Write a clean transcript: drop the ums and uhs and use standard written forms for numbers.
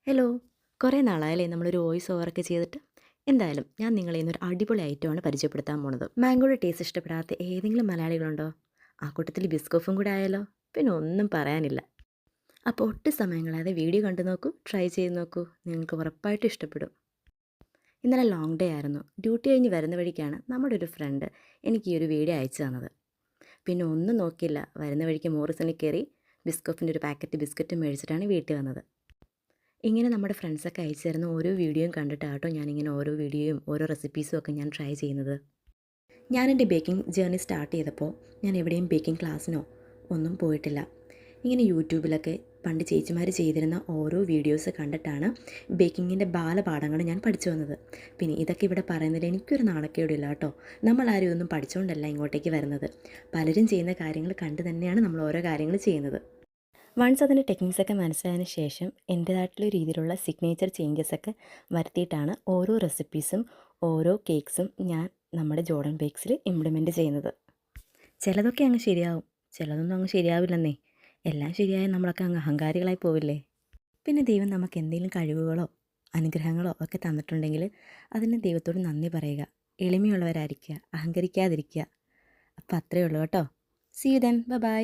Hello. കുറേ നാളായല്ലേ നമ്മളൊരു voice ഓവറൊക്കെ ചെയ്തിട്ട്? എന്തായാലും ഞാൻ നിങ്ങളെ ഇന്നൊരു അടിപൊളി ഐറ്റമാണ് പരിചയപ്പെടുത്താൻ പോണത്. മാംഗോയുടെ ടേസ്റ്റ് ഇഷ്ടപ്പെടാത്ത ഏതെങ്കിലും മലയാളികളുണ്ടോ? ആ കൂട്ടത്തിൽ ബിസ്കോഫും കൂടെ ആയാലോ? പിന്നെ ഒന്നും പറയാനില്ല. അപ്പോൾ ഒട്ടും സമയം കളയാതെ വീഡിയോ കണ്ടു നോക്കൂ, ട്രൈ ചെയ്ത് നോക്കൂ. നിങ്ങൾക്ക് ഉറപ്പായിട്ടും ഇഷ്ടപ്പെടും. ഇന്നലെ ലോങ് ഡേ ആയിരുന്നു. ഡ്യൂട്ടി കഴിഞ്ഞ് വരുന്ന വഴിക്കാണ് നമ്മുടെ ഒരു ഫ്രണ്ട് എനിക്ക് ഈ ഒരു വീഡിയോ അയച്ചു തന്നത്. പിന്നെ ഒന്നും നോക്കിയില്ല. വരുന്ന വഴിക്ക് മോറിസണിൽ കയറി ബിസ്കോഫിൻ്റെ ഒരു പാക്കറ്റ് ബിസ്ക്കറ്റും മേടിച്ചിട്ടാണ് വീട്ടിൽ വന്നത്. ഇങ്ങനെ നമ്മുടെ ഫ്രണ്ട്സൊക്കെ അയച്ചു തരുന്ന ഓരോ വീഡിയോയും കണ്ടിട്ടാട്ടോ ഞാനിങ്ങനെ ഓരോ വീഡിയോയും ഓരോ റെസിപ്പീസും ഒക്കെ ഞാൻ ട്രൈ ചെയ്യുന്നത്. ഞാനെൻ്റെ ബേക്കിംഗ് ജേർണി സ്റ്റാർട്ട് ചെയ്തപ്പോൾ ഞാൻ എവിടെയും ബേക്കിംഗ് ക്ലാസ്സിനോ ഒന്നും പോയിട്ടില്ല. ഇങ്ങനെ യൂട്യൂബിലൊക്കെ പണ്ട് ചേച്ചിമാർ ചെയ്തിരുന്ന ഓരോ വീഡിയോസ് കണ്ടിട്ടാണ് ബേക്കിങ്ങിൻ്റെ ബാലപാഠങ്ങൾ ഞാൻ പഠിച്ചു വന്നത്. പിന്നെ ഇതൊക്കെ ഇവിടെ പറയുന്നതിൽ എനിക്കൊരു നാണക്കേടില്ല കേട്ടോ. നമ്മളാരും ഒന്നും പഠിച്ചുകൊണ്ടല്ല ഇങ്ങോട്ടേക്ക് വരുന്നത്. പലരും ചെയ്യുന്ന കാര്യങ്ങൾ കണ്ട് തന്നെയാണ് നമ്മൾ ഓരോ കാര്യങ്ങൾ ചെയ്യുന്നത്. വൺസ് അതിൻ്റെ ടെക്നിക്സൊക്കെ മനസ്സിലായതിന് ശേഷം എൻ്റേതായിട്ടുള്ള രീതിയിലുള്ള സിഗ്നേച്ചർ ചേഞ്ചസൊക്കെ വരുത്തിയിട്ടാണ് ഓരോ റെസിപ്പീസും ഓരോ കേക്ക്സും ഞാൻ നമ്മുടെ ജോർഡൻ ബേക്സിൽ ഇംപ്ലിമെൻറ്റ് ചെയ്യുന്നത്. ചിലതൊക്കെ അങ്ങ് ശരിയാവും, ചിലതൊന്നും അങ്ങ് ശരിയാവില്ലെന്നേ. എല്ലാം ശരിയായ നമ്മളൊക്കെ അങ്ങ് അഹങ്കാരികളായി പോവില്ലേ? പിന്നെ ദൈവം നമുക്ക് എന്തെങ്കിലും കഴിവുകളോ അനുഗ്രഹങ്ങളോ ഒക്കെ തന്നിട്ടുണ്ടെങ്കിൽ അതിന് ദൈവത്തോട് നന്ദി പറയുക. എളിമയുള്ളവരായിരിക്കുക, അഹങ്കരിക്കാതിരിക്കുക. അപ്പോൾ അത്രയേ ഉള്ളൂ കേട്ടോ. See you then. Bye by.